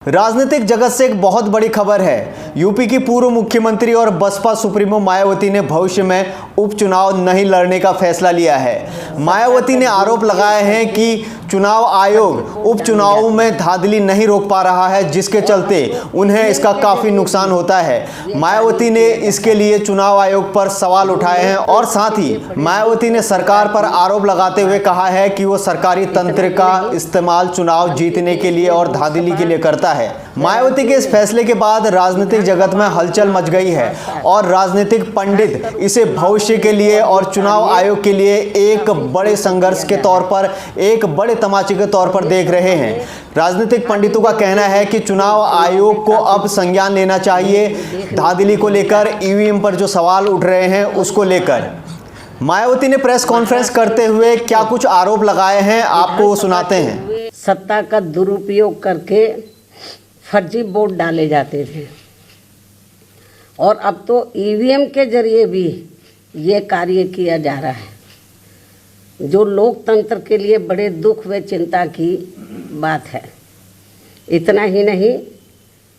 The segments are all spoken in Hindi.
राजनीतिक जगत से एक बहुत बड़ी खबर है। यूपी की पूर्व मुख्यमंत्री और बसपा सुप्रीमो मायावती ने भविष्य में उपचुनाव नहीं लड़ने का फैसला लिया है। मायावती ने आरोप लगाए हैं कि चुनाव आयोग उपचुनावों में धांधली नहीं रोक पा रहा है, जिसके चलते उन्हें इसका काफी नुकसान होता है। मायावती ने इसके लिए चुनाव आयोग पर सवाल उठाए हैं और साथ ही मायावती ने सरकार पर आरोप लगाते हुए कहा है कि वो सरकारी तंत्र का इस्तेमाल चुनाव जीतने के लिए और धांधली के लिए करता है। मायावती के इस फैसले के बाद राजनीतिक जगत में हलचल मच गई है और राजनीतिक पंडित इसे भविष्य के लिए और चुनाव आयोग के लिए एक बड़े संघर्ष के तौर पर, एक बड़े तमाचे के तौर पर देख रहे हैं। राजनीतिक पंडितों का कहना है कि चुनाव आयोग को अब संज्ञान लेना चाहिए धांधली को लेकर, ईवीएम पर जो सवाल उठ रहे हैं उसको लेकर। मायावती ने प्रेस कॉन्फ्रेंस करते हुए क्या कुछ आरोप लगाए हैं, आपको वो सुनाते हैं। सत्ता का दुरुपयोग करके फर्जी वोट डाले जाते थे और अब तो ईवीएम के जरिए भी ये कार्य किया जा रहा है, जो लोकतंत्र के लिए बड़े दुख व चिंता की बात है। इतना ही नहीं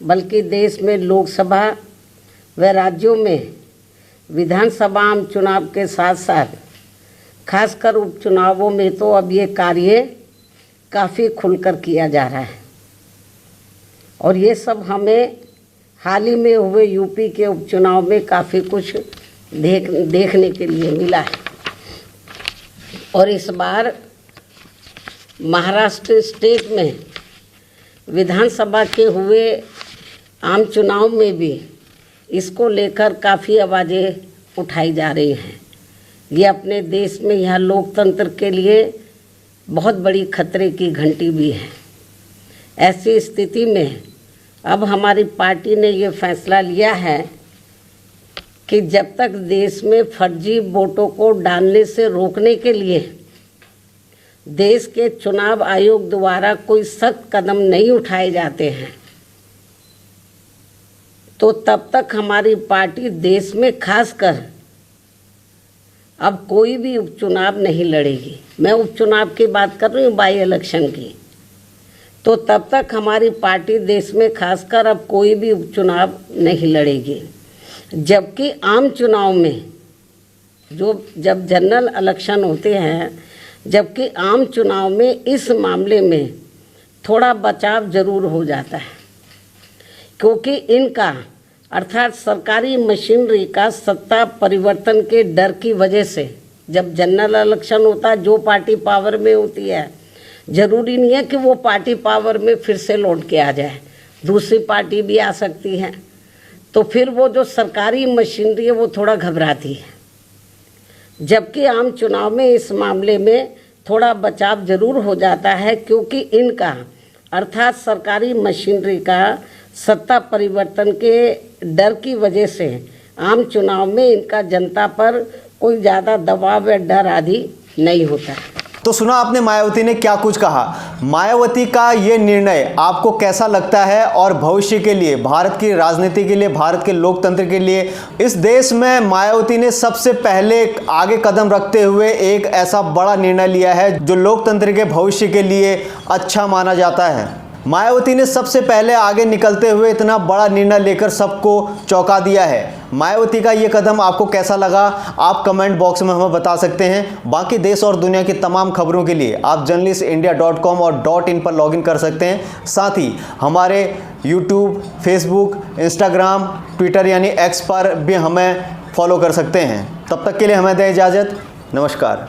बल्कि देश में लोकसभा व राज्यों में विधानसभा आम चुनाव के साथ साथ खासकर उपचुनावों में तो अब ये कार्य काफ़ी खुलकर किया जा रहा है और ये सब हमें हाल ही में हुए यूपी के उपचुनाव में काफ़ी कुछ देखने के लिए मिला है। और इस बार महाराष्ट्र स्टेट में विधानसभा के हुए आम चुनाव में भी इसको लेकर काफ़ी आवाज़ें उठाई जा रही हैं। ये अपने देश में यह लोकतंत्र के लिए बहुत बड़ी खतरे की घंटी भी है। ऐसी स्थिति में अब हमारी पार्टी ने ये फैसला लिया है कि जब तक देश में फर्जी वोटों को डालने से रोकने के लिए देश के चुनाव आयोग द्वारा कोई सख्त कदम नहीं उठाए जाते हैं, तो तब तक हमारी पार्टी देश में खासकर अब कोई भी उपचुनाव नहीं लड़ेगी। मैं उपचुनाव की बात कर रही हूँ, बाई इलेक्शन की। तो तब तक हमारी पार्टी देश में खासकर अब कोई भी उपचुनाव नहीं लड़ेगी। जबकि आम चुनाव में जब जनरल इलेक्शन होते हैं, जबकि आम चुनाव में इस मामले में थोड़ा बचाव जरूर हो जाता है, क्योंकि इनका अर्थात सरकारी मशीनरी का सत्ता परिवर्तन के डर की वजह से जब जनरल इलेक्शन होता है, जो पार्टी पावर में होती है, जरूरी नहीं है कि वो पार्टी पावर में फिर से लौट के आ जाए, दूसरी पार्टी भी आ सकती है। तो फिर वो जो सरकारी मशीनरी है वो थोड़ा घबराती है। जबकि आम चुनाव में इस मामले में थोड़ा बचाव जरूर हो जाता है, क्योंकि इनका अर्थात सरकारी मशीनरी का सत्ता परिवर्तन के डर की वजह से आम चुनाव में इनका जनता पर कोई ज़्यादा दबाव या डर आदि नहीं होता है। तो सुना आपने मायावती ने क्या कुछ कहा। मायावती का ये निर्णय आपको कैसा लगता है और भविष्य के लिए, भारत की राजनीति के लिए, भारत के लोकतंत्र के लिए, इस देश में मायावती ने सबसे पहले आगे कदम रखते हुए एक ऐसा बड़ा निर्णय लिया है जो लोकतंत्र के भविष्य के लिए अच्छा माना जाता है। मायावती ने सबसे पहले आगे निकलते हुए इतना बड़ा निर्णय लेकर सबको चौंका दिया है। मायावती का ये कदम आपको कैसा लगा, आप कमेंट बॉक्स में हमें बता सकते हैं। बाकी देश और दुनिया की तमाम खबरों के लिए आप journalistindia.com और .in पर लॉगिन कर सकते हैं। साथ ही हमारे यूट्यूब, फेसबुक, इंस्टाग्राम, ट्विटर यानी X पर भी हमें फॉलो कर सकते हैं। तब तक के लिए हमें दें इजाज़त। नमस्कार।